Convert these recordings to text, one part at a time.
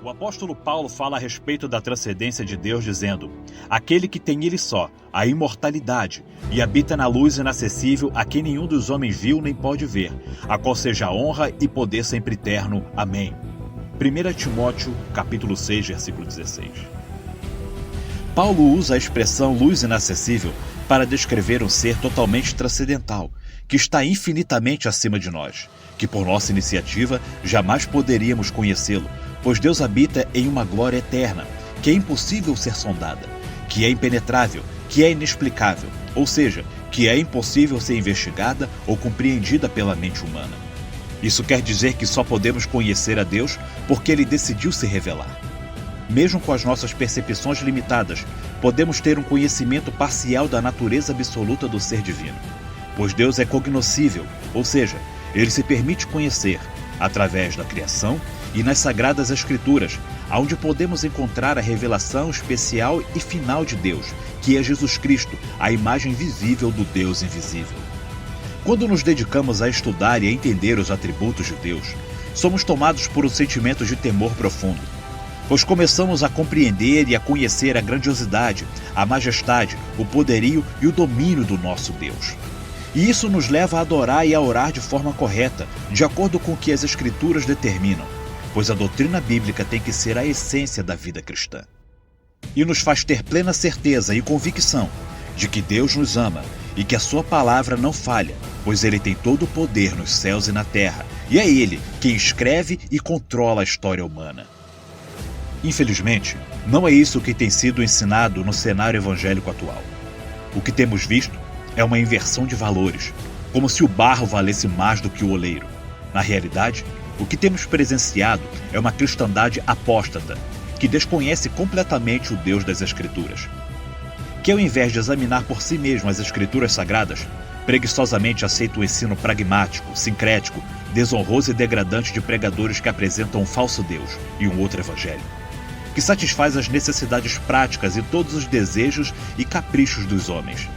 O apóstolo Paulo fala a respeito da transcendência de Deus dizendo: aquele que tem ele só, a imortalidade, e habita na luz inacessível a quem nenhum dos homens viu nem pode ver, a qual seja honra e poder sempre eterno. Amém. 1 Timóteo, capítulo 6, versículo 16. Paulo usa a expressão luz inacessível para descrever um ser totalmente transcendental, que está infinitamente acima de nós, que por nossa iniciativa jamais poderíamos conhecê-lo, pois Deus habita em uma glória eterna, que é impossível ser sondada, que é impenetrável, que é inexplicável, ou seja, que é impossível ser investigada ou compreendida pela mente humana. Isso quer dizer que só podemos conhecer a Deus porque Ele decidiu se revelar. Mesmo com as nossas percepções limitadas, podemos ter um conhecimento parcial da natureza absoluta do ser divino, pois Deus é cognoscível, ou seja, Ele se permite conhecer através da criação e nas Sagradas Escrituras, onde podemos encontrar a revelação especial e final de Deus, que é Jesus Cristo, a imagem visível do Deus invisível. Quando nos dedicamos a estudar e a entender os atributos de Deus, somos tomados por um sentimento de temor profundo, pois começamos a compreender e a conhecer a grandiosidade, a majestade, o poderio e o domínio do nosso Deus. E isso nos leva a adorar e a orar de forma correta, de acordo com o que as Escrituras determinam, pois a doutrina bíblica tem que ser a essência da vida cristã. E nos faz ter plena certeza e convicção de que Deus nos ama e que a sua palavra não falha, pois Ele tem todo o poder nos céus e na terra, e é Ele quem escreve e controla a história humana. Infelizmente, não é isso que tem sido ensinado no cenário evangélico atual. O que temos visto é uma inversão de valores, como se o barro valesse mais do que o oleiro. Na realidade, o que temos presenciado é uma cristandade apóstata, que desconhece completamente o Deus das Escrituras, que ao invés de examinar por si mesmo as Escrituras Sagradas, preguiçosamente aceita o ensino pragmático, sincrético, desonroso e degradante de pregadores que apresentam um falso Deus e um outro evangelho, que satisfaz as necessidades práticas e todos os desejos e caprichos dos homens,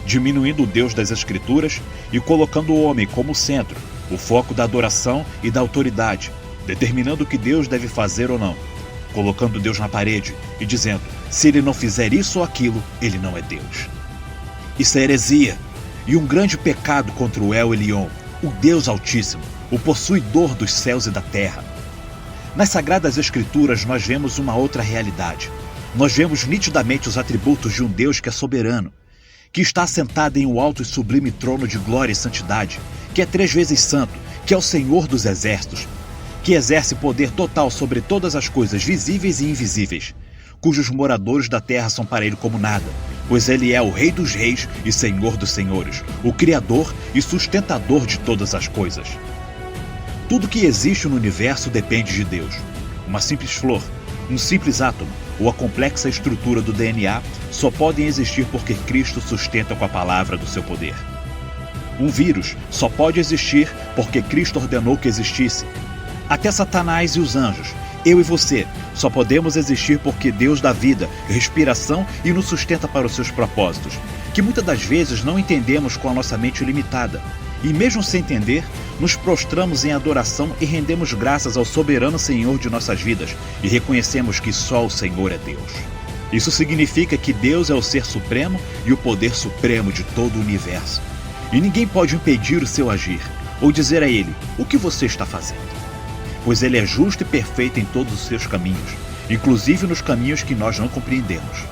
diminuindo o Deus das Escrituras e colocando o homem como centro, o foco da adoração e da autoridade, determinando o que Deus deve fazer ou não, colocando Deus na parede e dizendo: se ele não fizer isso ou aquilo, ele não é Deus. Isso é heresia e um grande pecado contra o El Elyon, o Deus Altíssimo, o possuidor dos céus e da terra. Nas Sagradas Escrituras nós vemos uma outra realidade. Nós vemos nitidamente os atributos de um Deus que é soberano, que está assentado em um alto e sublime trono de glória e santidade, que é 3 vezes santo, que é o Senhor dos exércitos, que exerce poder total sobre todas as coisas visíveis e invisíveis, cujos moradores da terra são para ele como nada, pois ele é o Rei dos reis e Senhor dos senhores, o Criador e sustentador de todas as coisas. Tudo que existe no universo depende de Deus. Uma simples flor, um simples átomo ou a complexa estrutura do DNA só podem existir porque Cristo sustenta com a palavra do seu poder. Um vírus só pode existir porque Cristo ordenou que existisse. Até Satanás e os anjos, eu e você, só podemos existir porque Deus dá vida, respiração e nos sustenta para os seus propósitos, que muitas das vezes não entendemos com a nossa mente limitada. E mesmo sem entender, nos prostramos em adoração e rendemos graças ao soberano Senhor de nossas vidas e reconhecemos que só o Senhor é Deus. Isso significa que Deus é o ser supremo e o poder supremo de todo o universo. E ninguém pode impedir o seu agir ou dizer a Ele: o que você está fazendo? Pois Ele é justo e perfeito em todos os seus caminhos, inclusive nos caminhos que nós não compreendemos.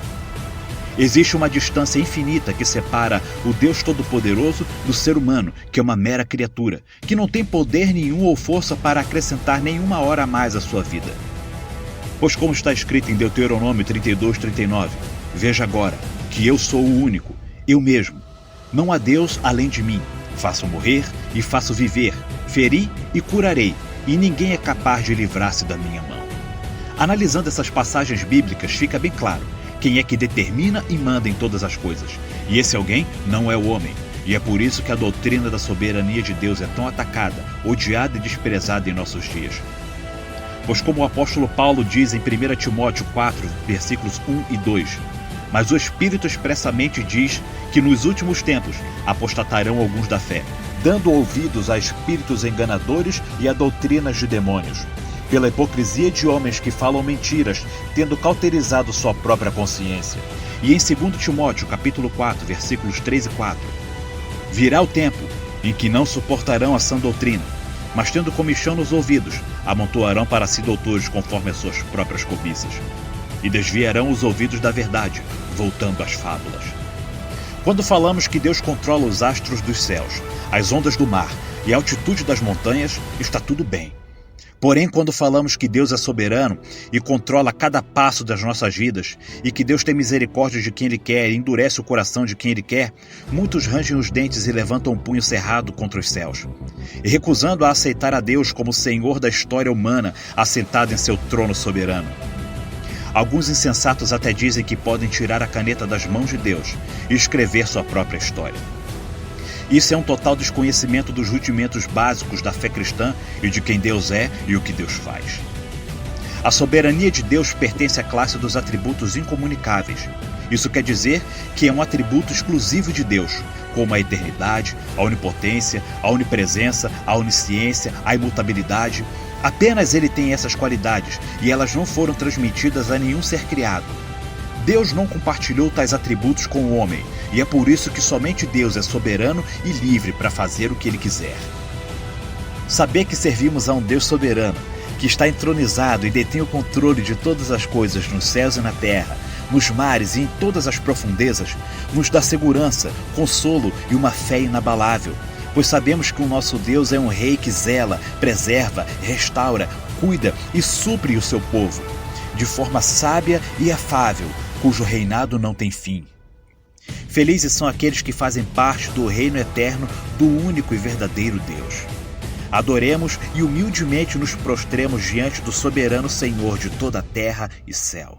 Existe uma distância infinita que separa o Deus Todo-Poderoso do ser humano, que é uma mera criatura, que não tem poder nenhum ou força para acrescentar nenhuma hora a mais à sua vida. Pois como está escrito em Deuteronômio 32:39, veja agora, que eu sou o único, eu mesmo. Não há Deus além de mim. Faço morrer e faço viver, feri e curarei, e ninguém é capaz de livrar-se da minha mão. Analisando essas passagens bíblicas, fica bem claro quem é que determina e manda em todas as coisas. E esse alguém não é o homem. E é por isso que a doutrina da soberania de Deus é tão atacada, odiada e desprezada em nossos dias. Pois como o apóstolo Paulo diz em 1 Timóteo 4, versículos 1 e 2, mas o Espírito expressamente diz que nos últimos tempos apostatarão alguns da fé, dando ouvidos a espíritos enganadores e a doutrinas de demônios, pela hipocrisia de homens que falam mentiras, tendo cauterizado sua própria consciência. E em 2 Timóteo, capítulo 4, versículos 3 e 4. Virá o tempo em que não suportarão a sã doutrina, mas tendo comichão nos ouvidos, amontoarão para si doutores conforme as suas próprias cobiças, e desviarão os ouvidos da verdade, voltando às fábulas. Quando falamos que Deus controla os astros dos céus, as ondas do mar e a altitude das montanhas, está tudo bem. Porém, quando falamos que Deus é soberano e controla cada passo das nossas vidas, e que Deus tem misericórdia de quem Ele quer e endurece o coração de quem Ele quer, muitos rangem os dentes e levantam um punho cerrado contra os céus, e recusando a aceitar a Deus como Senhor da história humana, assentado em seu trono soberano. Alguns insensatos até dizem que podem tirar a caneta das mãos de Deus e escrever sua própria história. Isso é um total desconhecimento dos rudimentos básicos da fé cristã e de quem Deus é e o que Deus faz. A soberania de Deus pertence à classe dos atributos incomunicáveis. Isso quer dizer que é um atributo exclusivo de Deus, como a eternidade, a onipotência, a onipresença, a onisciência, a imutabilidade. Apenas Ele tem essas qualidades e elas não foram transmitidas a nenhum ser criado. Deus não compartilhou tais atributos com o homem, e é por isso que somente Deus é soberano e livre para fazer o que Ele quiser. Saber que servimos a um Deus soberano, que está entronizado e detém o controle de todas as coisas nos céus e na terra, nos mares e em todas as profundezas, nos dá segurança, consolo e uma fé inabalável, pois sabemos que o nosso Deus é um Rei que zela, preserva, restaura, cuida e supre o seu povo, de forma sábia e afável, cujo reinado não tem fim. Felizes são aqueles que fazem parte do reino eterno do único e verdadeiro Deus. Adoremos e humildemente nos prostremos diante do soberano Senhor de toda a terra e céu.